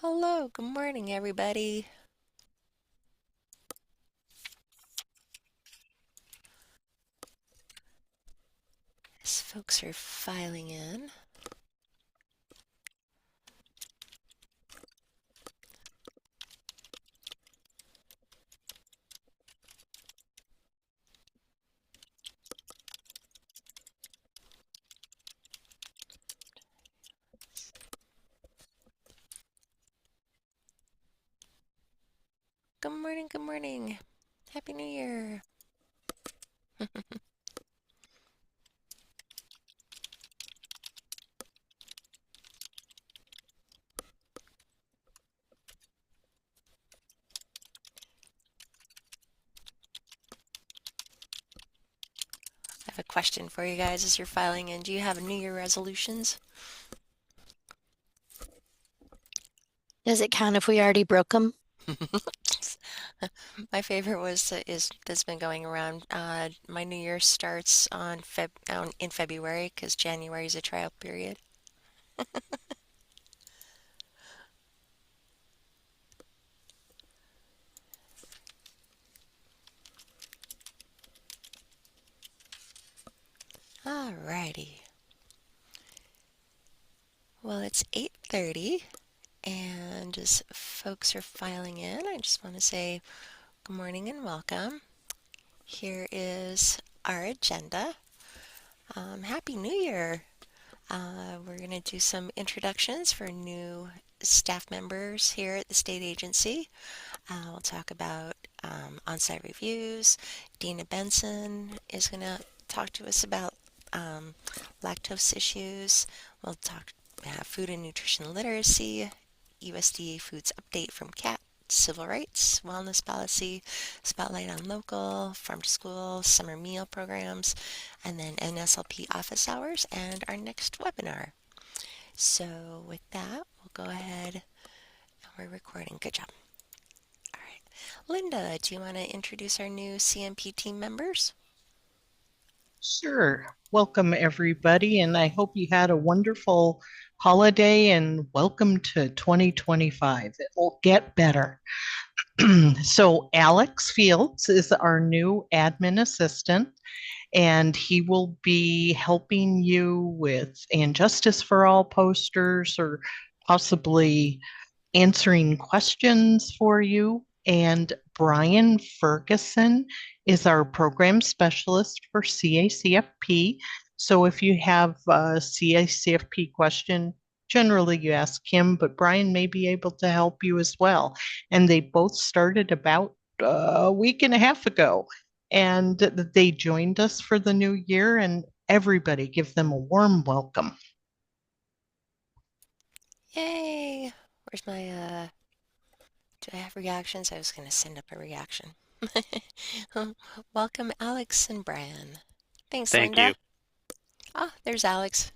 Hello, good morning, everybody. As folks are filing in, good morning, good morning. Happy New Year. I have a question for you guys as you're filing in. Do you have New Year resolutions? Does it count if we already broke them? My favorite is that's been going around. My New Year starts in February because January is a trial period. Alrighty. Well, it's 8:30, and as folks are filing in, I just want to say good morning and welcome. Here is our agenda. Happy New Year! We're going to do some introductions for new staff members here at the state agency. We'll talk about on-site reviews. Dina Benson is going to talk to us about um, lactose issues. We'll talk food and nutrition literacy, USDA foods update from CAT, civil rights, wellness policy, spotlight on local, farm to school, summer meal programs, and then NSLP office hours and our next webinar. So with that, we'll go ahead and we're recording. Good job. All right. Linda, do you want to introduce our new CNP team members? Sure. Welcome, everybody, and I hope you had a wonderful holiday and welcome to 2025. It will get better. So, Alex Fields is our new admin assistant, and he will be helping you with and Justice for All posters or possibly answering questions for you. And Brian Ferguson is our program specialist for CACFP. So if you have a CACFP question, generally you ask him, but Brian may be able to help you as well. And they both started about a week and a half ago, and they joined us for the new year, and everybody give them a warm welcome. Yay! Where's my do I have reactions? I was going to send up a reaction. Welcome, Alex and Brian. Thanks, Thank you. Linda. Ah, there's Alex.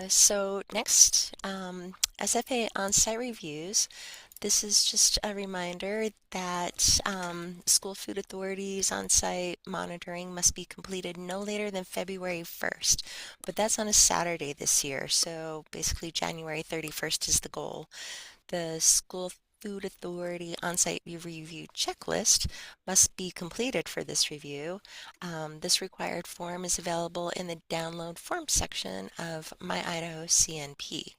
So next, SFA on-site reviews. This is just a reminder that school food authorities on-site monitoring must be completed no later than February 1st, but that's on a Saturday this year, so basically January 31st is the goal. The school food authority on-site review checklist must be completed for this review. This required form is available in the download form section of My Idaho CNP.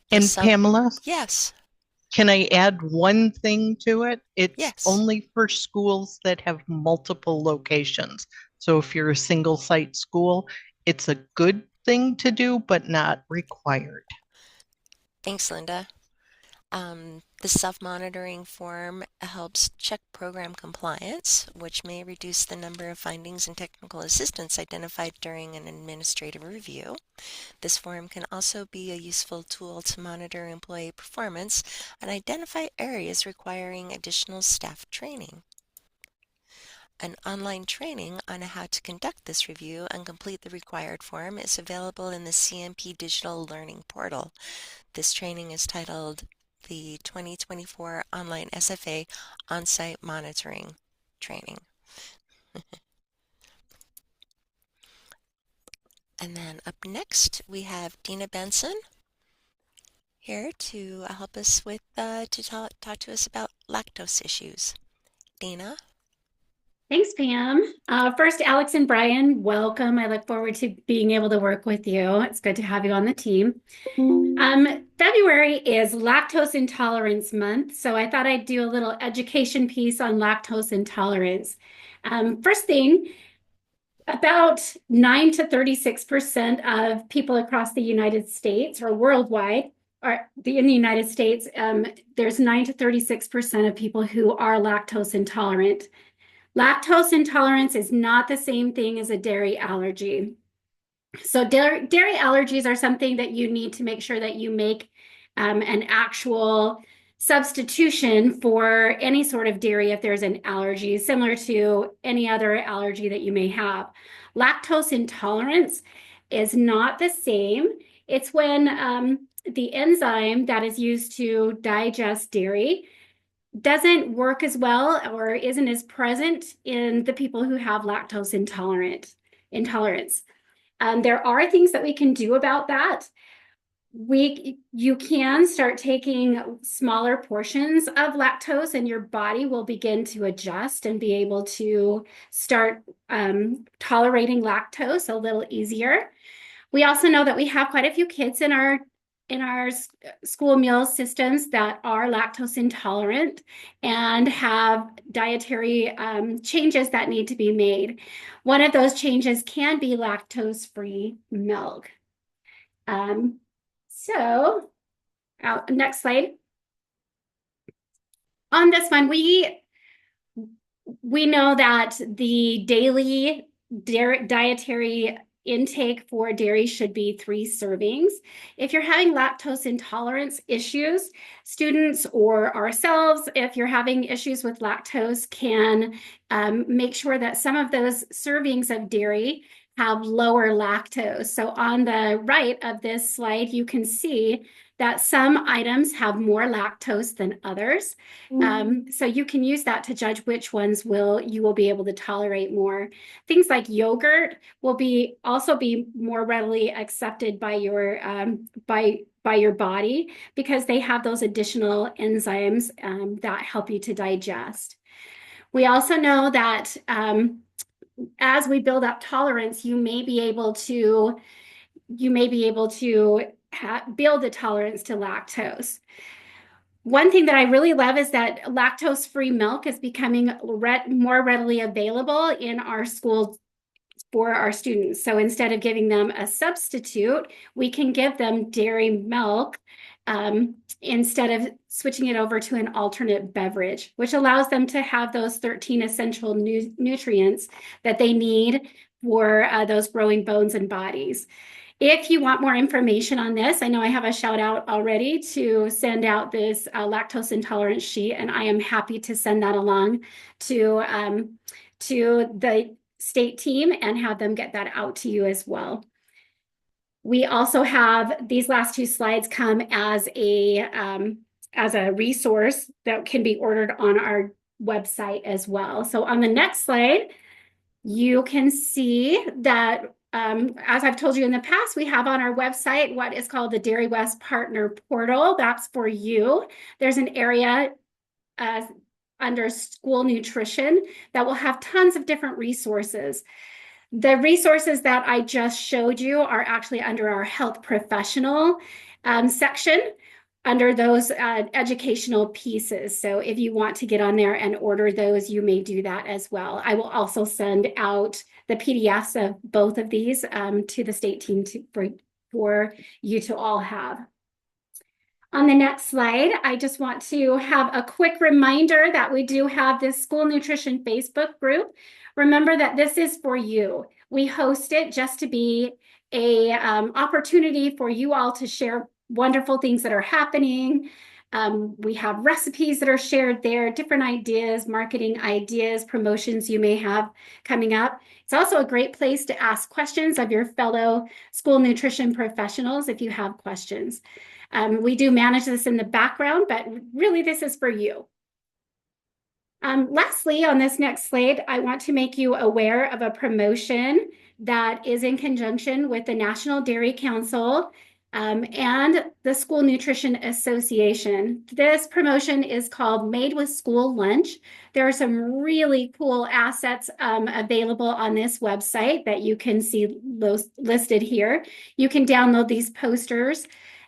The And sub, Pamela, yes, can I add one thing to it? It's yes. only for schools that have multiple locations. So if you're a single site school, it's a good thing to do, but not required. Thanks, Linda. The self-monitoring form helps check program compliance, which may reduce the number of findings and technical assistance identified during an administrative review. This form can also be a useful tool to monitor employee performance and identify areas requiring additional staff training. An online training on how to conduct this review and complete the required form is available in the CNP Digital Learning Portal. This training is titled the 2024 Online SFA On-Site Monitoring Training. And then up next, we have Dina Benson. here to help us with talk to us about lactose issues. Dana? Thanks, Pam. First, Alex and Brian, welcome. I look forward to being able to work with you. It's good to have you on the team. February is Lactose Intolerance Month, so I thought I'd do a little education piece on lactose intolerance. First thing, about 9 to 36% of people across the United States or worldwide, in the United States, there's 9 to 36% of people who are lactose intolerant. Lactose intolerance is not the same thing as a dairy allergy. So dairy allergies are something that you need to make sure that you make an actual substitution for any sort of dairy if there's an allergy, similar to any other allergy that you may have. Lactose intolerance is not the same. It's when the enzyme that is used to digest dairy doesn't work as well or isn't as present in the people who have lactose intolerance. There are things that we can do about that. You can start taking smaller portions of lactose and your body will begin to adjust and be able to start tolerating lactose a little easier. We also know that we have quite a few kids in our school meal systems that are lactose intolerant and have dietary changes that need to be made. One of those changes can be lactose-free milk. Next slide. On this one, we know that the daily dietary intake for dairy should be 3 servings. If you're having lactose intolerance issues, students or ourselves, if you're having issues with lactose, can make sure that some of those servings of dairy have lower lactose. So on the right of this slide, you can see that some items have more lactose than others. So you can use that to judge which ones you will be able to tolerate more. Things like yogurt will also be more readily accepted by your body because they have those additional enzymes that help you to digest. We also know that as we build up tolerance, you may be able to build a tolerance to lactose. One thing that I really love is that lactose-free milk is becoming more readily available in our schools for our students. So instead of giving them a substitute, we can give them dairy milk instead of switching it over to an alternate beverage, which allows them to have those 13 essential nutrients that they need for those growing bones and bodies. If you want more information on this, I know I have a shout out already to send out this lactose intolerance sheet, and I am happy to send that along to the state team and have them get that out to you as well. We also have these last 2 slides come as a resource that can be ordered on our website as well. So on the next slide, you can see that as I've told you in the past, we have on our website what is called the Dairy West Partner Portal. That's for you. There's an area under school nutrition that will have tons of different resources. The resources that I just showed you are actually under our health professional section under those educational pieces. So if you want to get on there and order those, you may do that as well. I will also send out the PDFs of both of these to the state team for you to all have. On the next slide, I just want to have a quick reminder that we do have this school nutrition Facebook group. Remember that this is for you. We host it just to be a opportunity for you all to share wonderful things that are happening. We have recipes that are shared there, different ideas, marketing ideas, promotions you may have coming up. It's also a great place to ask questions of your fellow school nutrition professionals if you have questions. We do manage this in the background, but really this is for you. Lastly, on this next slide, I want to make you aware of a promotion that is in conjunction with the National Dairy Council and the School Nutrition Association. This promotion is called Made with School Lunch. There are some really cool assets available on this website that you can see those listed here. You can download these posters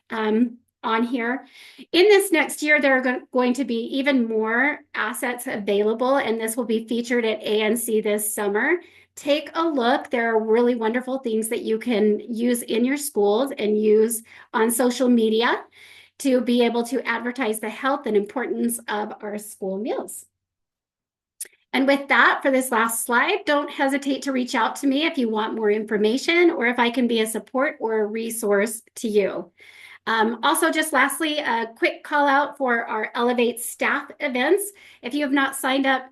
on here. In this next year, there are going to be even more assets available, and this will be featured at ANC this summer. Take a look. There are really wonderful things that you can use in your schools and use on social media to be able to advertise the health and importance of our school meals. And with that, for this last slide, don't hesitate to reach out to me if you want more information or if I can be a support or a resource to you. Also, just lastly, a quick call out for our Elevate staff events. If you have not signed up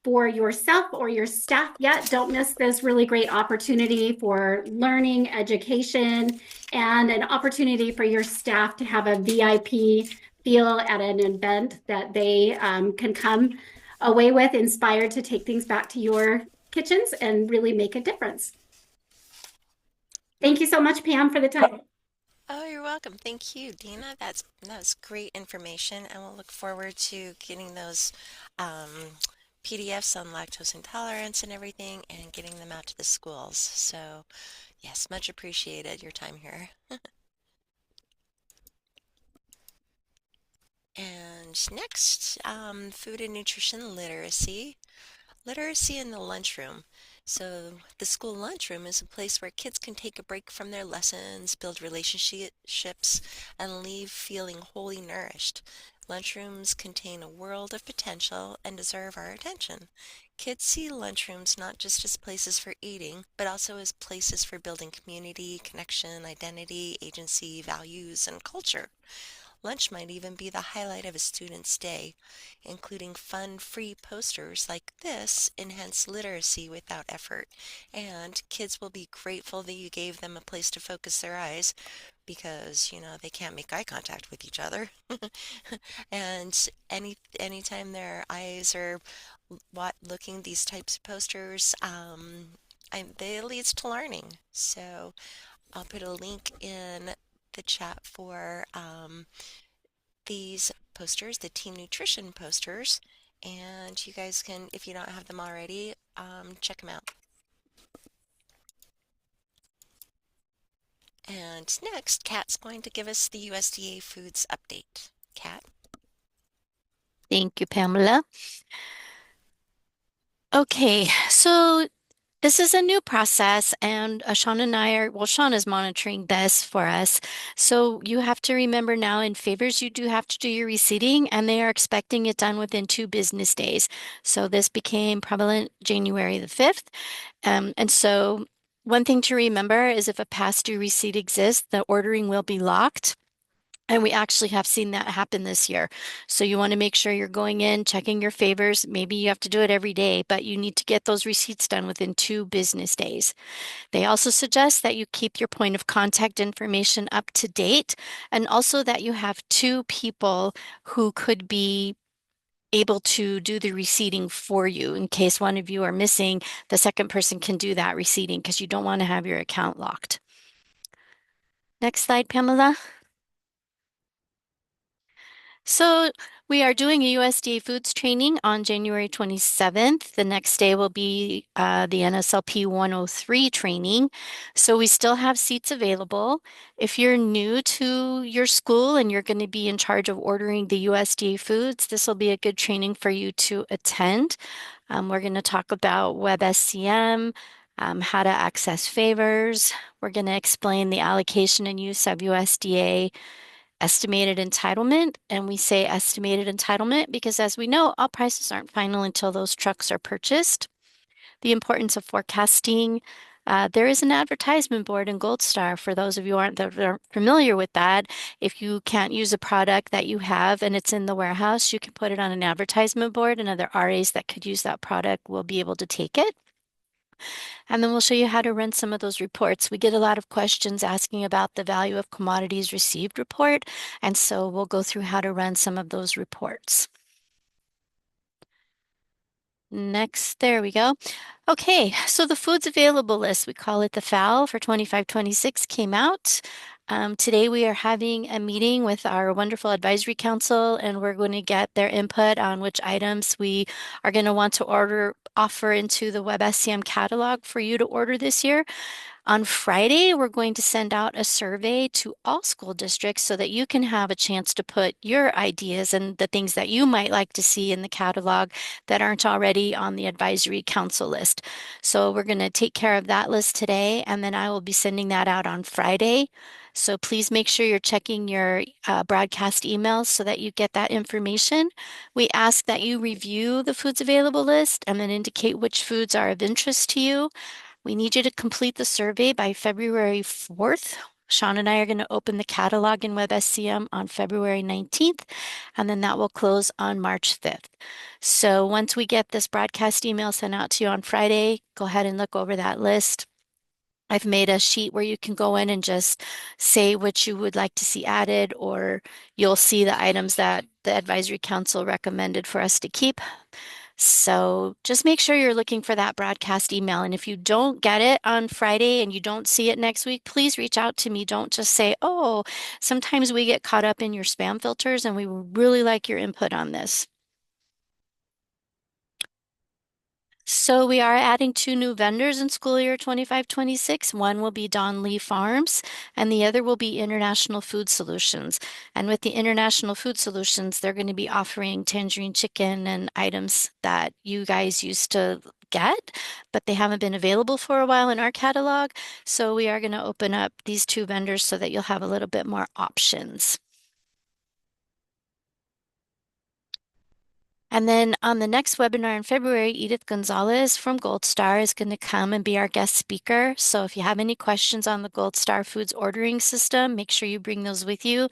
for yourself or your staff yet, don't miss this really great opportunity for learning, education, and an opportunity for your staff to have a VIP feel at an event that they can come away with, inspired to take things back to your kitchens and really make a difference. Thank you so much, Pam, for the time. Oh, you're welcome. Thank you, Dina. That's great information, and we'll look forward to getting those PDFs on lactose intolerance and everything, and getting them out to the schools. So, yes, much appreciated your time here. And next, food and nutrition literacy. Literacy in the lunchroom. So, the school lunchroom is a place where kids can take a break from their lessons, build relationships, and leave feeling wholly nourished. Lunchrooms contain a world of potential and deserve our attention. Kids see lunchrooms not just as places for eating, but also as places for building community, connection, identity, agency, values, and culture. Lunch might even be the highlight of a student's day, including fun, free posters like this enhance literacy without effort. And kids will be grateful that you gave them a place to focus their eyes because, they can't make eye contact with each other. And anytime their eyes are looking these types of posters, it leads to learning. So I'll put a link in the chat for these posters, the team nutrition posters, and you guys can, if you don't have them already, check them out. And next, Kat's going to give us the USDA Foods update. Kat? Thank you, Pamela. Okay, so this is a new process, and Sean and I Sean is monitoring this for us. So you have to remember now in favors, you do have to do your receipting, and they are expecting it done within 2 business days. So this became prevalent January the 5th. And so one thing to remember is if a past due receipt exists, the ordering will be locked. And we actually have seen that happen this year. So you want to make sure you're going in, checking your favors. Maybe you have to do it every day, but you need to get those receipts done within 2 business days. They also suggest that you keep your point of contact information up to date and also that you have 2 people who could be able to do the receipting for you. In case one of you are missing, the second person can do that receipting because you don't want to have your account locked. Next slide, Pamela. So we are doing a USDA foods training on January 27th. The next day will be the NSLP 103 training. So we still have seats available. If you're new to your school and you're going to be in charge of ordering the USDA foods, this will be a good training for you to attend. We're going to talk about WebSCM, how to access favors. We're going to explain the allocation and use of USDA estimated entitlement. And we say estimated entitlement because, as we know, all prices aren't final until those trucks are purchased. The importance of forecasting. There is an advertisement board in Gold Star for those of you that aren't familiar with that. If you can't use a product that you have and it's in the warehouse, you can put it on an advertisement board, and other RAs that could use that product will be able to take it. And then we'll show you how to run some of those reports. We get a lot of questions asking about the value of commodities received report, and so we'll go through how to run some of those reports. Next, there we go. Okay, so the foods available list, we call it the FAL for 25-26, came out. Today we are having a meeting with our wonderful advisory council, and we're going to get their input on which items we are going to want to offer into the WebSCM catalog for you to order this year. On Friday, we're going to send out a survey to all school districts so that you can have a chance to put your ideas and the things that you might like to see in the catalog that aren't already on the advisory council list. So we're going to take care of that list today, and then I will be sending that out on Friday. So please make sure you're checking your broadcast emails so that you get that information. We ask that you review the foods available list and then indicate which foods are of interest to you. We need you to complete the survey by February 4th. Sean and I are going to open the catalog in WebSCM on February 19th, and then that will close on March 5th. So once we get this broadcast email sent out to you on Friday, go ahead and look over that list. I've made a sheet where you can go in and just say what you would like to see added, or you'll see the items that the advisory council recommended for us to keep. So just make sure you're looking for that broadcast email. And if you don't get it on Friday and you don't see it next week, please reach out to me. Don't just say, oh, sometimes we get caught up in your spam filters and we would really like your input on this. So we are adding 2 new vendors in school year 25-26. One will be Don Lee Farms and the other will be International Food Solutions. And with the International Food Solutions, they're going to be offering tangerine chicken and items that you guys used to get, but they haven't been available for a while in our catalog. So we are going to open up these 2 vendors so that you'll have a little bit more options. And then on the next webinar in February, Edith Gonzalez from Gold Star is going to come and be our guest speaker. So if you have any questions on the Gold Star Foods ordering system, make sure you bring those with you.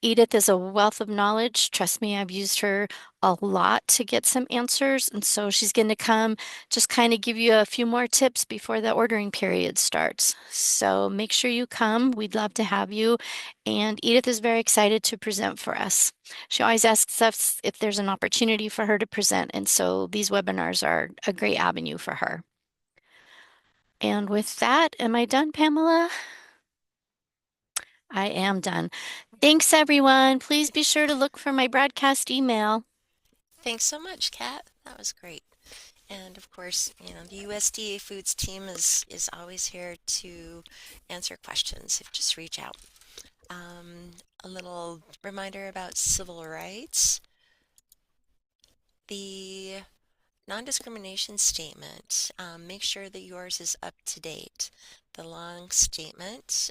Edith is a wealth of knowledge. Trust me, I've used her a lot to get some answers. And so she's going to come just kind of give you a few more tips before the ordering period starts. So make sure you come. We'd love to have you. And Edith is very excited to present for us. She always asks us if there's an opportunity for her to present. And so these webinars are a great avenue for her. And with that, am I done, Pamela? I am done. Thanks, everyone. Please be sure to look for my broadcast email. Thanks so much, Kat. That was great. And of course, the USDA Foods team is always here to answer questions. If just reach out. A little reminder about civil rights. The non-discrimination statement, make sure that yours is up to date. The long statement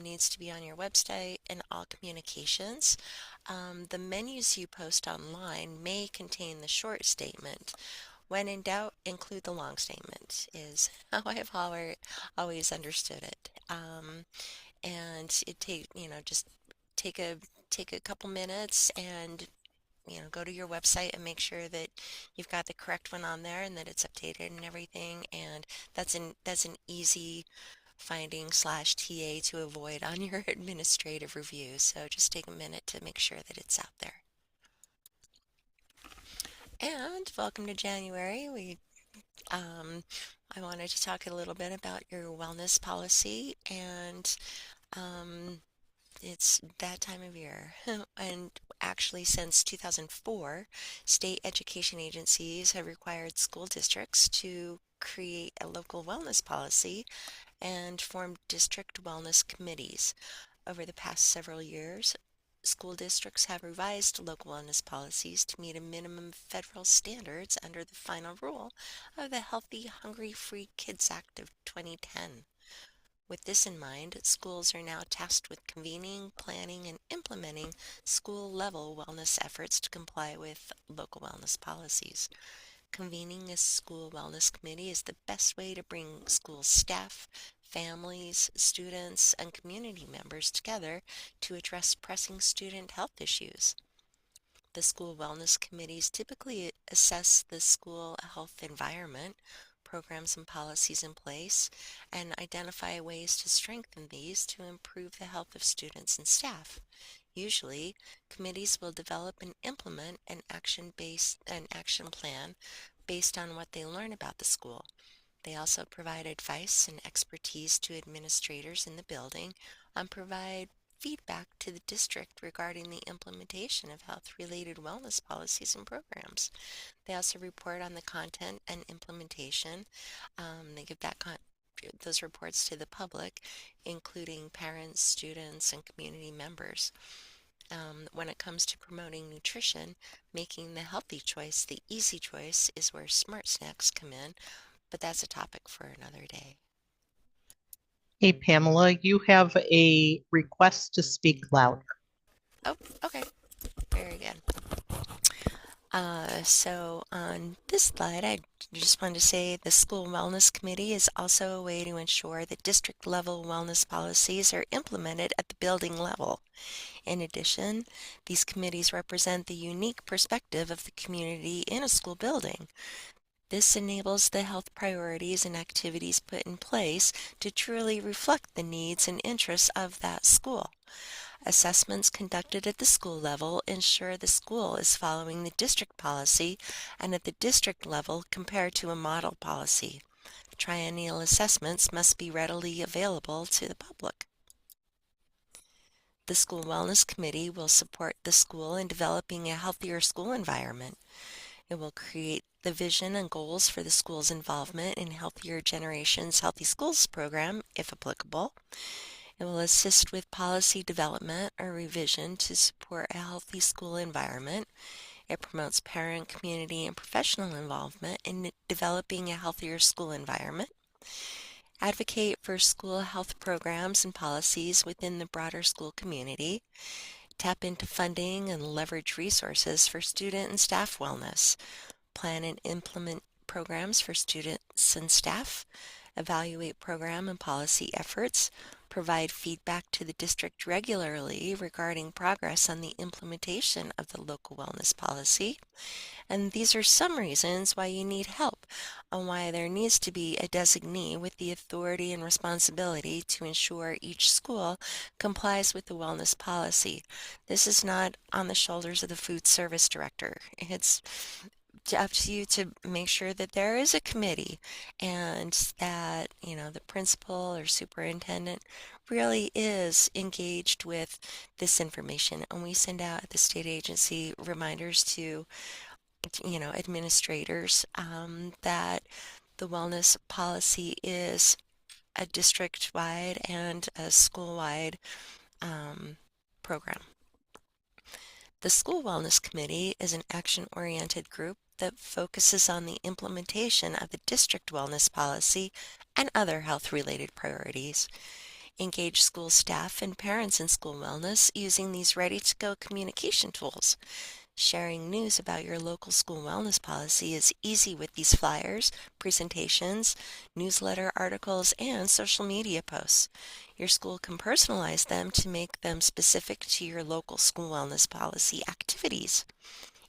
needs to be on your website and all communications. The menus you post online may contain the short statement. When in doubt, include the long statement, is how I have always understood it. And it just take a take a couple minutes and go to your website and make sure that you've got the correct one on there and that it's updated and everything. And that's an easy finding slash TA to avoid on your administrative review. So just take a minute to make sure that it's out there. And welcome to January. I wanted to talk a little bit about your wellness policy, and it's that time of year. And actually, since 2004, state education agencies have required school districts to create a local wellness policy and form district wellness committees. Over the past several years, school districts have revised local wellness policies to meet a minimum federal standards under the final rule of the Healthy, Hungry-Free Kids Act of 2010. With this in mind, schools are now tasked with convening, planning, and implementing school-level wellness efforts to comply with local wellness policies. Convening a school wellness committee is the best way to bring school staff, families, students, and community members together to address pressing student health issues. The school wellness committees typically assess the school health environment, programs and policies in place, and identify ways to strengthen these to improve the health of students and staff. Usually, committees will develop and implement an action plan based on what they learn about the school. They also provide advice and expertise to administrators in the building, provide feedback to the district regarding the implementation of health-related wellness policies and programs. They also report on the content and implementation. They give those reports to the public, including parents, students, and community members. When it comes to promoting nutrition, making the healthy choice the easy choice is where smart snacks come in, but that's a topic for another day. Hey, Pamela, you have a request to speak louder. Oh, okay. Very good. So on this slide, I just wanted to say the School Wellness Committee is also a way to ensure that district level wellness policies are implemented at the building level. In addition, these committees represent the unique perspective of the community in a school building. This enables the health priorities and activities put in place to truly reflect the needs and interests of that school. Assessments conducted at the school level ensure the school is following the district policy and at the district level compared to a model policy. Triennial assessments must be readily available to the public. The School Wellness Committee will support the school in developing a healthier school environment. It will create the vision and goals for the school's involvement in Healthier Generations Healthy Schools program, if applicable. It will assist with policy development or revision to support a healthy school environment. It promotes parent, community, and professional involvement in developing a healthier school environment. Advocate for school health programs and policies within the broader school community. Tap into funding and leverage resources for student and staff wellness. Plan and implement programs for students and staff. Evaluate program and policy efforts. Provide feedback to the district regularly regarding progress on the implementation of the local wellness policy. And these are some reasons why you need help and why there needs to be a designee with the authority and responsibility to ensure each school complies with the wellness policy. This is not on the shoulders of the food service director. It's up to you to make sure that there is a committee and that, the principal or superintendent really is engaged with this information. And we send out at the state agency reminders to, administrators that the wellness policy is a district-wide and a school-wide program. The School Wellness Committee is an action-oriented group that focuses on the implementation of the district wellness policy and other health-related priorities. Engage school staff and parents in school wellness using these ready-to-go communication tools. Sharing news about your local school wellness policy is easy with these flyers, presentations, newsletter articles, and social media posts. Your school can personalize them to make them specific to your local school wellness policy activities.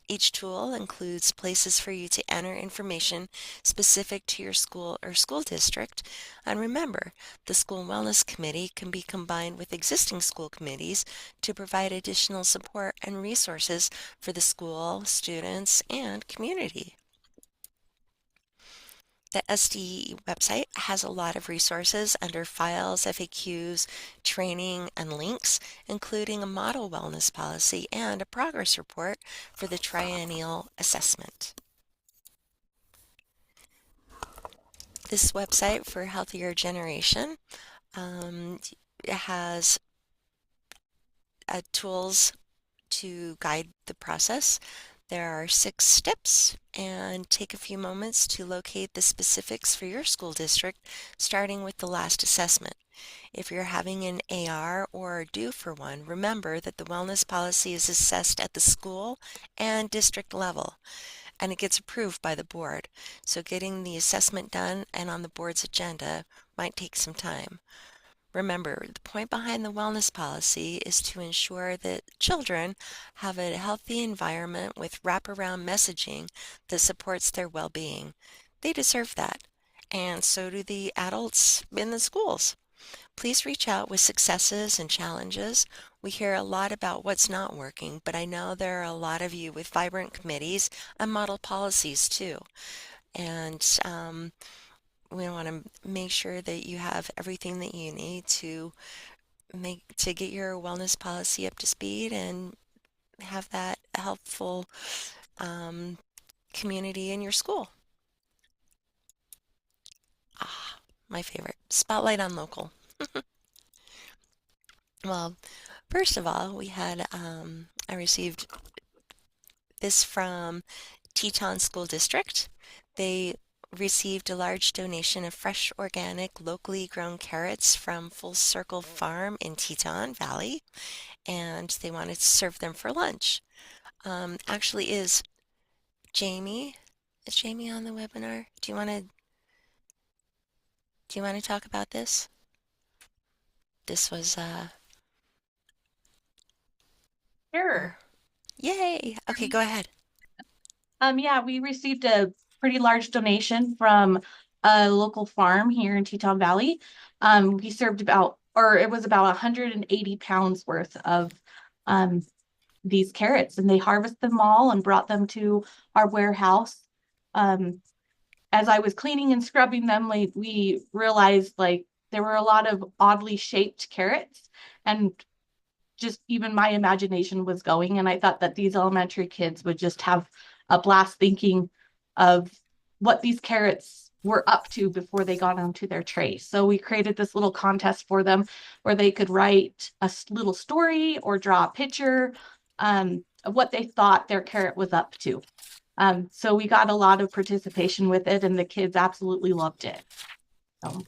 Each tool includes places for you to enter information specific to your school or school district. And remember, the School Wellness Committee can be combined with existing school committees to provide additional support and resources for the school, students, and community. The SDE website has a lot of resources under files, FAQs, training, and links, including a model wellness policy and a progress report for the triennial assessment. This website for Healthier Generation has tools to guide the process. There are 6 steps, and take a few moments to locate the specifics for your school district, starting with the last assessment. If you're having an AR or are due for one, remember that the wellness policy is assessed at the school and district level, and it gets approved by the board. So getting the assessment done and on the board's agenda might take some time. Remember, the point behind the wellness policy is to ensure that children have a healthy environment with wraparound messaging that supports their well-being. They deserve that, and so do the adults in the schools. Please reach out with successes and challenges. We hear a lot about what's not working, but I know there are a lot of you with vibrant committees and model policies too. And we want to make sure that you have everything that you need to to get your wellness policy up to speed and have that helpful um, community in your school. Ah, my favorite. Spotlight on local. Well, first of all, I received this from Teton School District. They received a large donation of fresh, organic, locally grown carrots from Full Circle Farm in Teton Valley, and they wanted to serve them for lunch. Actually, Jamie, is Jamie on the webinar? Do you want to talk about this? This was Sure. or yay. Okay, go ahead. Yeah, we received a pretty large donation from a local farm here in Teton Valley. We served it was about 180 pounds worth of um, these carrots, and they harvested them all and brought them to our warehouse. Um, as I was cleaning and scrubbing them, we realized like there were a lot of oddly shaped carrots, and just even my imagination was going. And I thought that these elementary kids would just have a blast thinking of what these carrots were up to before they got onto their tray. So we created this little contest for them where they could write a little story or draw a picture of what they thought their carrot was up to. So we got a lot of participation with it, and the kids absolutely loved it. So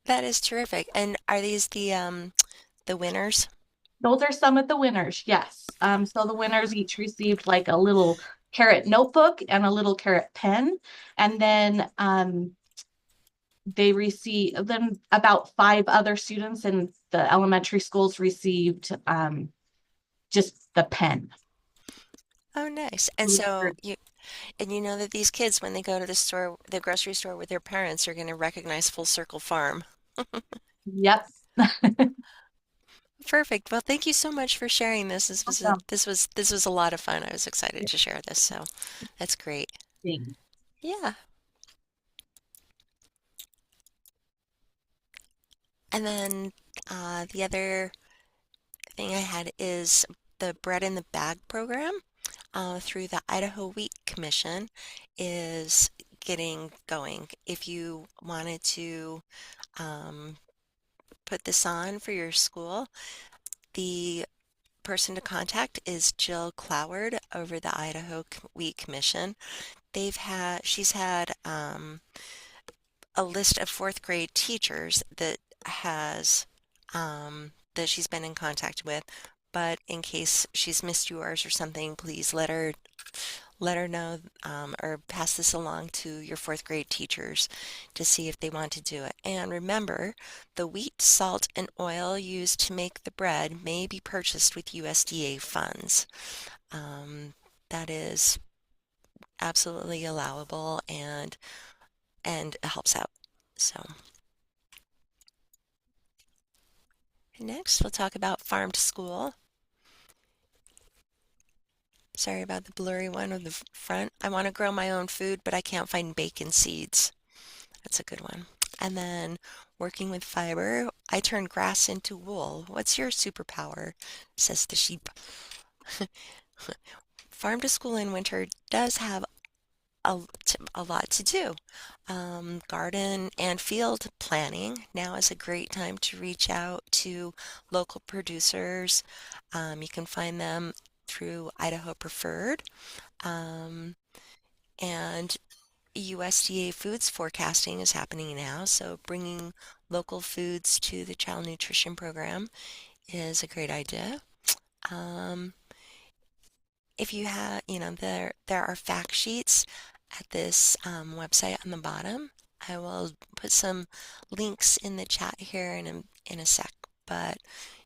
That is terrific. And are these the winners? those are some of the winners, yes. So the winners each received like a little carrot notebook and a little carrot pen. And then about 5 other students in the elementary schools received just the pen. Oh, nice. And so you know that these kids, when they go to the grocery store with their parents, are going to recognize Full Circle Farm. Yep. Perfect. Well, thank you so much for sharing this. Awesome. This was a lot of fun. I was excited to share this, so that's great. Thanks. Yeah. And then the other thing I had is the Bread in the Bag program through the Idaho Wheat Commission is getting going. If you wanted to um, put this on for your school, the person to contact is Jill Cloward over the Idaho Wheat Commission. She's had a list of fourth grade teachers that she's been in contact with. But in case she's missed yours or something, please let her know or pass this along to your fourth grade teachers to see if they want to do it. And remember, the wheat, salt, and oil used to make the bread may be purchased with USDA funds. Um, that is absolutely allowable and it helps out. So next, we'll talk about farm to school. Sorry about the blurry one on the front. I want to grow my own food, but I can't find bacon seeds. That's a good one. And then working with fiber, I turn grass into wool. What's your superpower? Says the sheep. Farm to school in winter does have a lot to do. Garden and field planning. Now is a great time to reach out to local producers. You can find them through Idaho Preferred. Um, and USDA foods forecasting is happening now, so bringing local foods to the child nutrition program is a great idea. Um, if you have, there are fact sheets at this website on the bottom. I will put some links in the chat here in a sec, but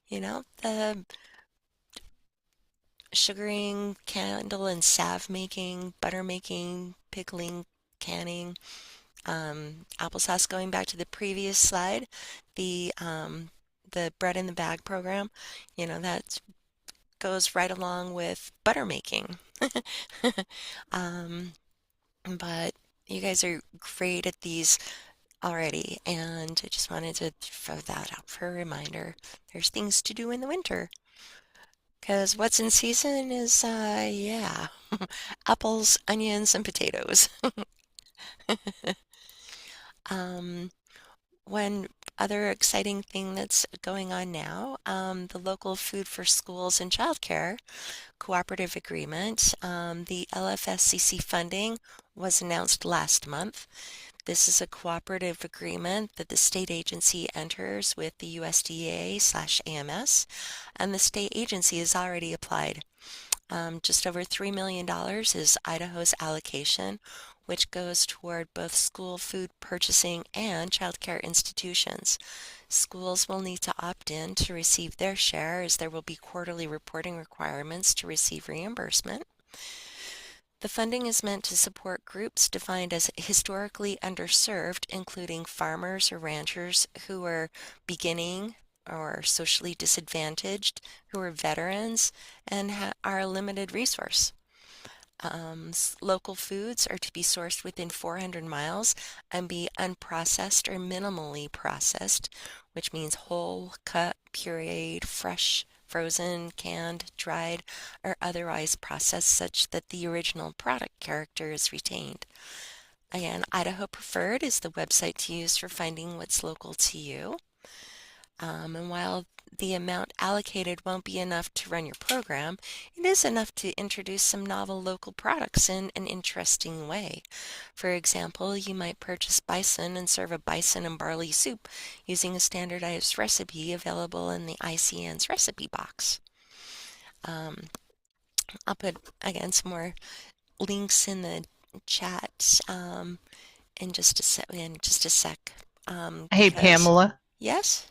the sugaring, candle and salve making, butter making, pickling, canning, applesauce. Going back to the previous slide, the bread in the bag program, that goes right along with butter making. Um, but you guys are great at these already, and I just wanted to throw that out for a reminder. There's things to do in the winter. Because what's in season is, yeah, apples, onions, and potatoes. Um, One other exciting thing that's going on now, the local food for schools and childcare cooperative agreement, the LFSCC funding was announced last month. This is a cooperative agreement that the state agency enters with the USDA/AMS, and the state agency has already applied. Just over $3 million is Idaho's allocation, which goes toward both school food purchasing and childcare institutions. Schools will need to opt in to receive their share as there will be quarterly reporting requirements to receive reimbursement. The funding is meant to support groups defined as historically underserved, including farmers or ranchers who are beginning or socially disadvantaged, who are veterans, and are a limited resource. Local foods are to be sourced within 400 miles and be unprocessed or minimally processed, which means whole, cut, pureed, fresh, frozen, canned, dried, or otherwise processed such that the original product character is retained. Again, Idaho Preferred is the website to use for finding what's local to you. And while the amount allocated won't be enough to run your program, it is enough to introduce some novel local products in an interesting way. For example, you might purchase bison and serve a bison and barley soup using a standardized recipe available in the ICN's recipe box. Um, I'll put, again, some more links in the chat in just a sec. Hey, Because, Pamela, yes?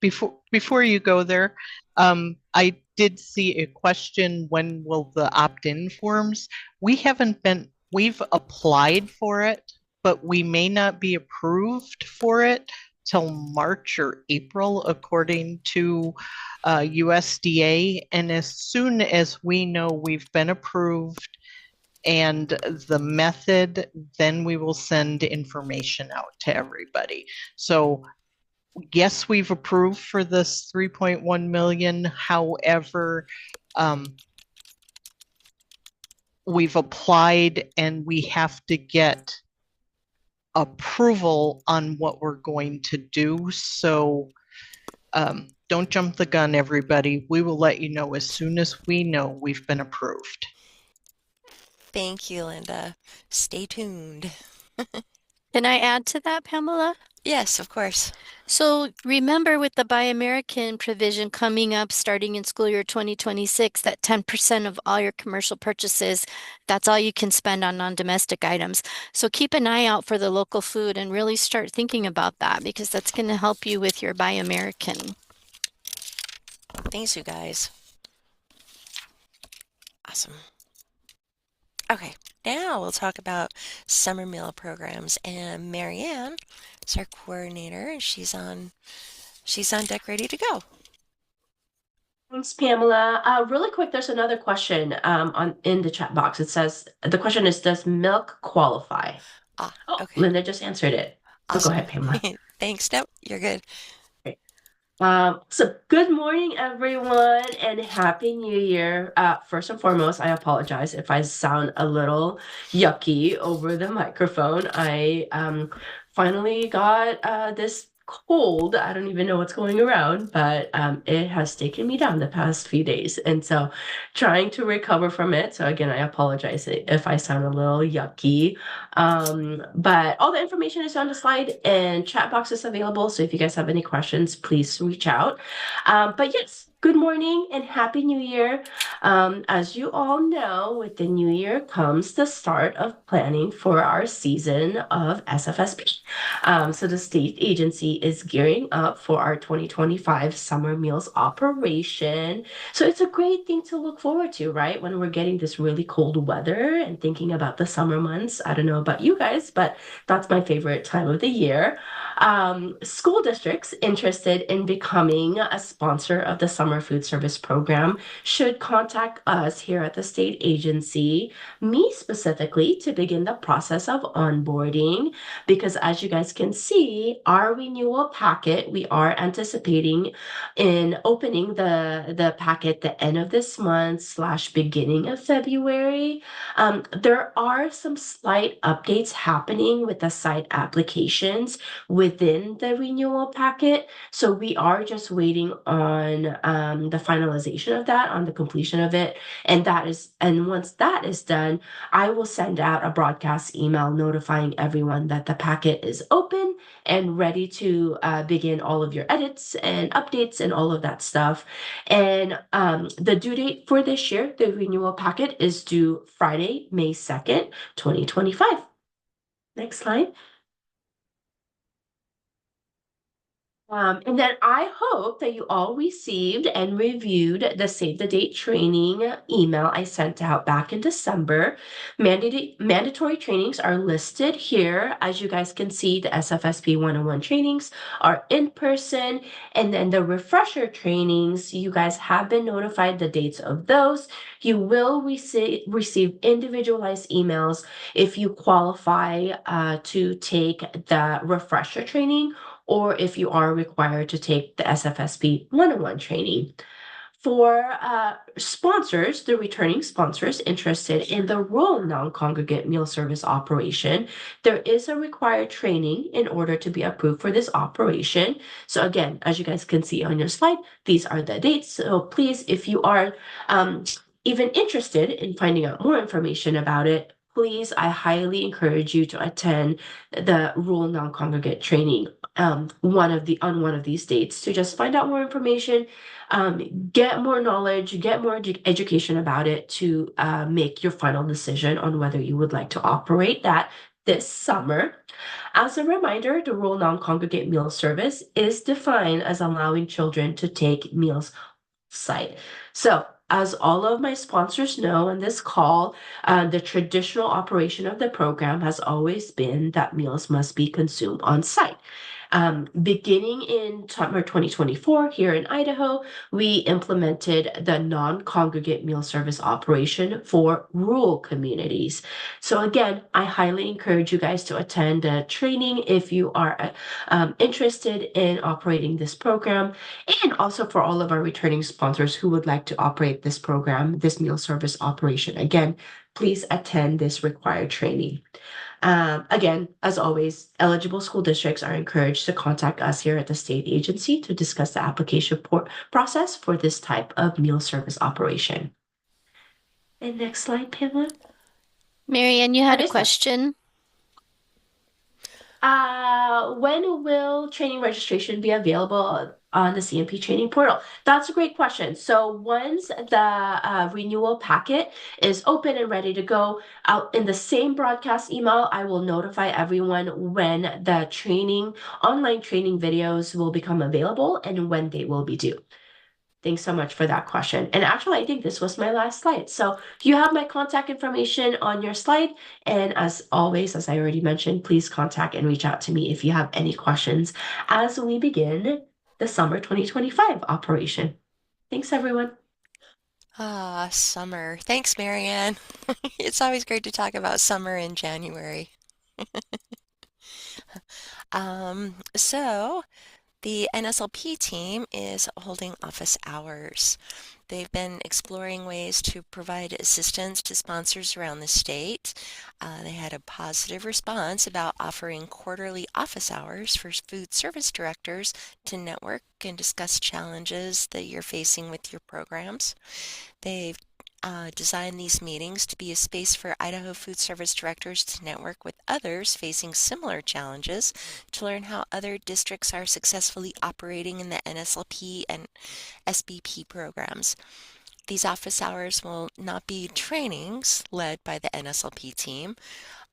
before you go there, I did see a question, when will the opt-in forms? We've applied for it, but we may not be approved for it till March or April, according to USDA. And as soon as we know we've been approved and the method, then we will send information out to everybody. So yes, we've approved for this 3.1 million. However, we've applied and we have to get approval on what we're going to do. So don't jump the gun, everybody. We will let you know as soon as we know we've been approved. Thank you, Linda. Stay tuned. Can I add to that, Pamela? Yes, of course. So remember, with the Buy American provision coming up starting in school year 2026, that 10% of all your commercial purchases, that's all you can spend on non-domestic items. So keep an eye out for the local food and really start thinking about that, because that's going to help you with your Buy American. Thanks, you guys. Awesome. Okay, now we'll talk about summer meal programs. And Marianne is our coordinator, and she's on deck ready to go. Thanks, Pamela. Really quick, there's another question on in the chat box. It says the question is, does milk qualify? Ah, Oh, okay. Linda just answered it. So go Awesome. ahead, Pamela. Thanks. Nope, you're good. So good morning, everyone, and Happy New Year. First and foremost, I apologize if I sound a little yucky over the microphone. I finally got this cold. I don't even know what's going around, but it has taken me down the past few days. And so trying to recover from it. So again, I apologize if I sound a little yucky. But all the information is on the slide and chat box is available. So if you guys have any questions, please reach out. But yes, good morning and Happy New Year. As you all know, with the new year comes the start of planning for our season of SFSP. So the state agency is gearing up for our 2025 summer meals operation. So it's a great thing to look forward to, right? When we're getting this really cold weather and thinking about the summer months. I don't know about you guys, but that's my favorite time of the year. School districts interested in becoming a sponsor of the summer food service program should contact us here at the state agency, me specifically, to begin the process of onboarding. Because as you guys can see, our renewal packet, we are anticipating in opening the packet the end of this month slash beginning of February. There are some slight updates happening with the site applications within the renewal packet. So we are just waiting on the finalization of that, on the completion of it. And once that is done, I will send out a broadcast email notifying everyone that the packet is open and ready to begin all of your edits and updates and all of that stuff. And the due date for this year, the renewal packet is due Friday, May 2nd, 2025. Next slide. And then I hope that you all received and reviewed the Save the Date training email I sent out back in December. Mandatory trainings are listed here. As you guys can see, the SFSP 101 trainings are in person. And then the refresher trainings, you guys have been notified the dates of those. You will receive individualized emails if you qualify to take the refresher training, or if you are required to take the SFSP 101 training. For sponsors, the returning sponsors interested in the rural non-congregate meal service operation, there is a required training in order to be approved for this operation. So again, as you guys can see on your slide, these are the dates. So please, if you are even interested in finding out more information about it, please, I highly encourage you to attend the rural non-congregate training on one of these dates to just find out more information, get more knowledge, get more education about it to make your final decision on whether you would like to operate that this summer. As a reminder, the rural non-congregate meal service is defined as allowing children to take meals site. So, as all of my sponsors know on this call, the traditional operation of the program has always been that meals must be consumed on site. Beginning in summer 2024 here in Idaho, we implemented the non-congregate meal service operation for rural communities. So again, I highly encourage you guys to attend the training if you are interested in operating this program, and also for all of our returning sponsors who would like to operate this program, this meal service operation. Again, please attend this required training. Again, as always, eligible school districts are encouraged to contact us here at the state agency to discuss the application process for this type of meal service operation. And next slide, Pamela. Marianne, you had a Yes, ma'am. question. When will training registration be available on the CNP training portal? That's a great question. So once the renewal packet is open and ready to go, out in the same broadcast email, I will notify everyone when the online training videos will become available and when they will be due. Thanks so much for that question. And actually, I think this was my last slide. So you have my contact information on your slide. And as always, as I already mentioned, please contact and reach out to me if you have any questions as we begin the summer 2025 operation. Thanks, everyone. Ah, summer. Thanks, Marianne. It's always great to talk about summer in January. So the NSLP team is holding office hours. They've been exploring ways to provide assistance to sponsors around the state. They had a positive response about offering quarterly office hours for food service directors to network and discuss challenges that you're facing with your programs. They've designed these meetings to be a space for Idaho food service directors to network with others facing similar challenges, to learn how other districts are successfully operating in the NSLP and SBP programs. These office hours will not be trainings led by the NSLP team,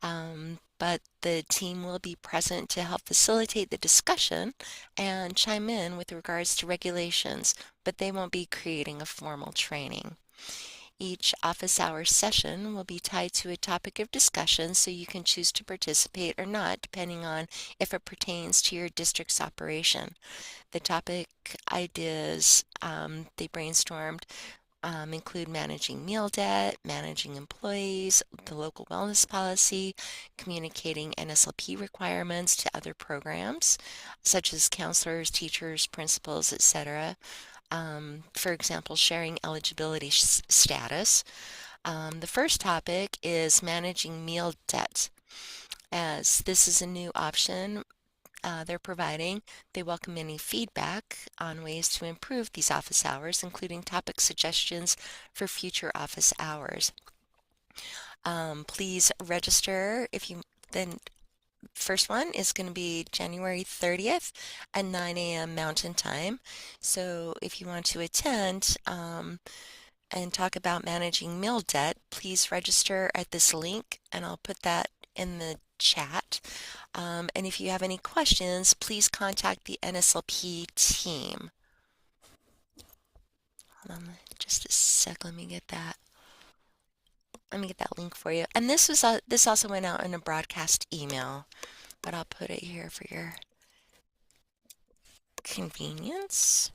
but the team will be present to help facilitate the discussion and chime in with regards to regulations, but they won't be creating a formal training. Each office hour session will be tied to a topic of discussion, so you can choose to participate or not, depending on if it pertains to your district's operation. The topic ideas they brainstormed include managing meal debt, managing employees, the local wellness policy, communicating NSLP requirements to other programs, such as counselors, teachers, principals, etc. For example, sharing eligibility status. The first topic is managing meal debt. As this is a new option they're providing, they welcome any feedback on ways to improve these office hours, including topic suggestions for future office hours. Please register if you then. First one is going to be January 30th at 9 a.m. Mountain Time. So if you want to attend and talk about managing meal debt, please register at this link, and I'll put that in the chat. And if you have any questions, please contact the NSLP team. Hold on just a sec. Let me get that. Let me get that link for you. And this also went out in a broadcast email, but I'll put it here for your convenience.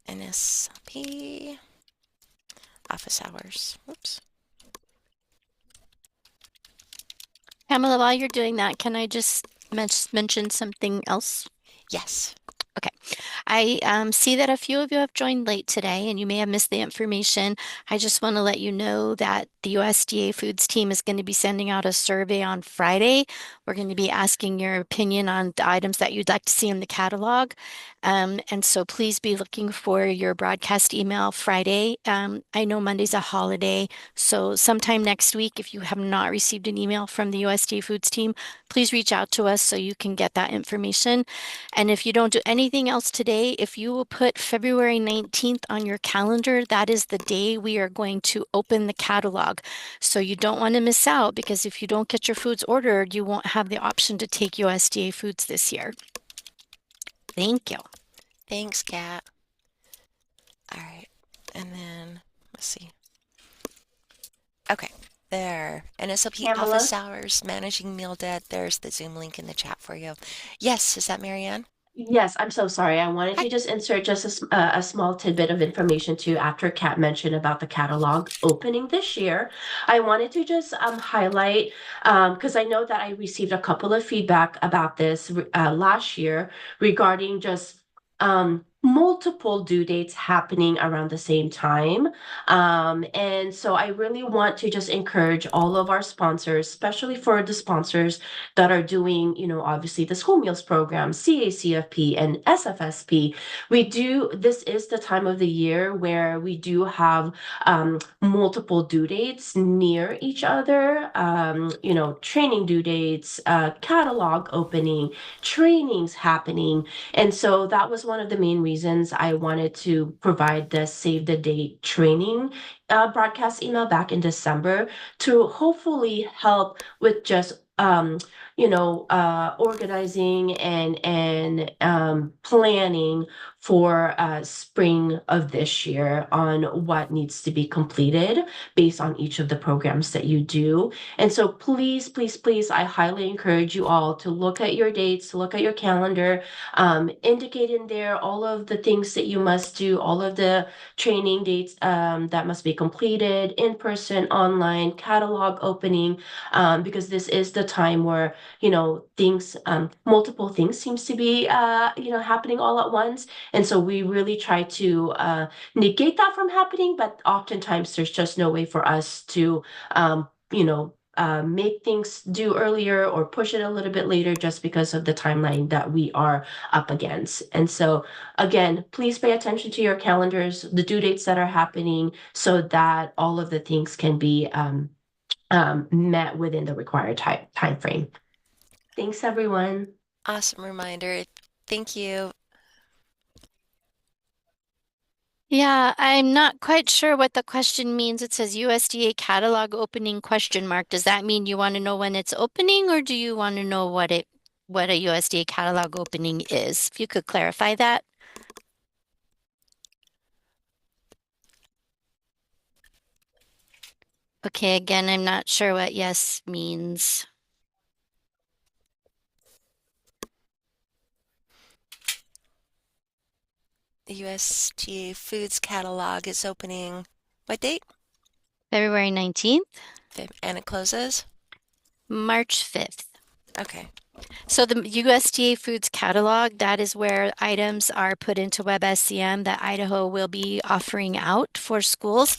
NSLP office hours. Whoops. Pamela, while you're doing that, can I just mention something else? Yes. Okay. I see that a few of you have joined late today and you may have missed the information. I just want to let you know that the USDA Foods team is going to be sending out a survey on Friday. We're going to be asking your opinion on the items that you'd like to see in the catalog. And so please be looking for your broadcast email Friday. I know Monday's a holiday, so sometime next week, if you have not received an email from the USDA Foods team, please reach out to us so you can get that information. And if you don't do anything else today, if you will put February 19th on your calendar, that is the day we are going to open the catalog. So you don't want to miss out, because if you don't get your foods ordered, you won't have the option to take USDA foods this year. Thank you. Thanks, Kat. All right. And then, let's see. Okay. There. NSLP Pamela? office hours, managing meal debt. There's the Zoom link in the chat for you. Yes, is that Marianne? Yes, I'm so sorry. I wanted Hi. to just insert just a small tidbit of information too. After Kat mentioned about the catalog opening this year, I wanted to just highlight, because I know that I received a couple of feedback about this last year regarding just multiple due dates happening around the same time. And so I really want to just encourage all of our sponsors, especially for the sponsors that are doing, obviously the school meals program, CACFP and SFSP. This is the time of the year where we do have multiple due dates near each other, training due dates, catalog opening, trainings happening. And so that was one of the main reasons I wanted to provide the save the date training broadcast email back in December to hopefully help with just organizing and planning for spring of this year on what needs to be completed based on each of the programs that you do. And so please, please, please, I highly encourage you all to look at your dates, to look at your calendar, indicate in there all of the things that you must do, all of the training dates that must be completed, in person, online, catalog opening, because this is the time where things, multiple things seems to be happening all at once. And so we really try to negate that from happening, but oftentimes there's just no way for us to make things due earlier or push it a little bit later just because of the timeline that we are up against. And so again, please pay attention to your calendars, the due dates that are happening, so that all of the things can be met within the required time frame. Thanks, everyone. Awesome reminder. Thank you. Yeah, I'm not quite sure what the question means. It says USDA catalog opening question mark. Does that mean you want to know when it's opening, or do you want to know what a USDA catalog opening is? If you could clarify that. Okay, again, I'm not sure what yes means. The USDA Foods Catalog is opening what date? February 19th, And it closes? March 5th. Okay. So the USDA Foods Catalog, that is where items are put into WebSCM that Idaho will be offering out for schools.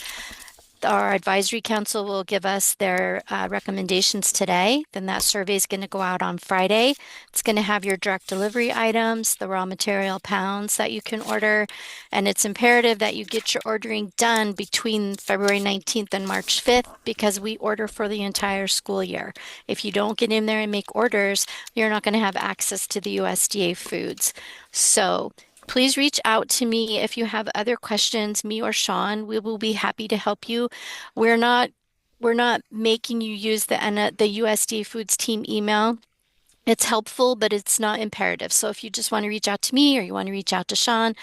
Our advisory council will give us their recommendations today. Then that survey is going to go out on Friday. It's going to have your direct delivery items, the raw material pounds that you can order. And it's imperative that you get your ordering done between February 19th and March 5th because we order for the entire school year. If you don't get in there and make orders, you're not going to have access to the USDA foods. So please reach out to me if you have other questions, me or Sean. We will be happy to help you. We're not we're not making you use the USDA Foods team email. It's helpful, but it's not imperative. So if you just want to reach out to me or you want to reach out to Sean,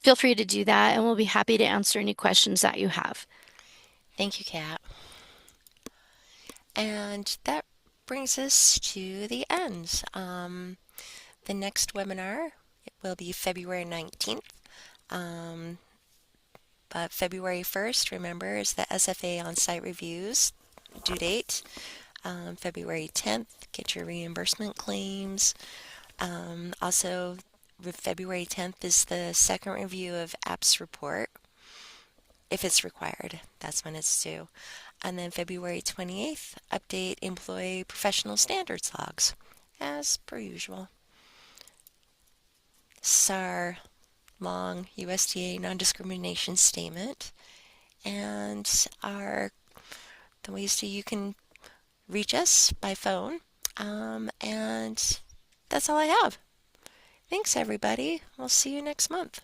feel free to do that, and we'll be happy to answer any questions that you have. Thank you, Kat. And that brings us to the end. The next webinar will be February 19th. Um, but February 1st, remember, is the SFA on-site reviews due date. February 10th, get your reimbursement claims. Also, February 10th is the second review of apps report. If it's required, that's when it's due. And then February 28th, update employee professional standards logs, as per usual. SAR long USDA non-discrimination statement, and the ways that you can reach us by phone. And that's all I have. Thanks, everybody. We'll see you next month.